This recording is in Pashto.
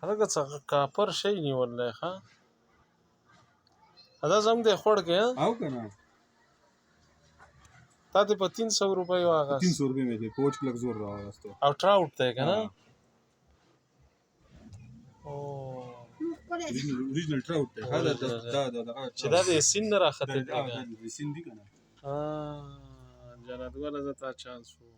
هغه څه کاپر شي نیولای ښه دا زم دې خوړ کې او کنه تا دې په 300 روپۍ واغس 300 روپۍ مې دې کوچ لګ زور راوستو او ټراوټ ته کنه او اوریجنل ټراوټ ته دا چې دا د سین نه راخته دا د سین دی کنه جنت ولا زتا چانس وو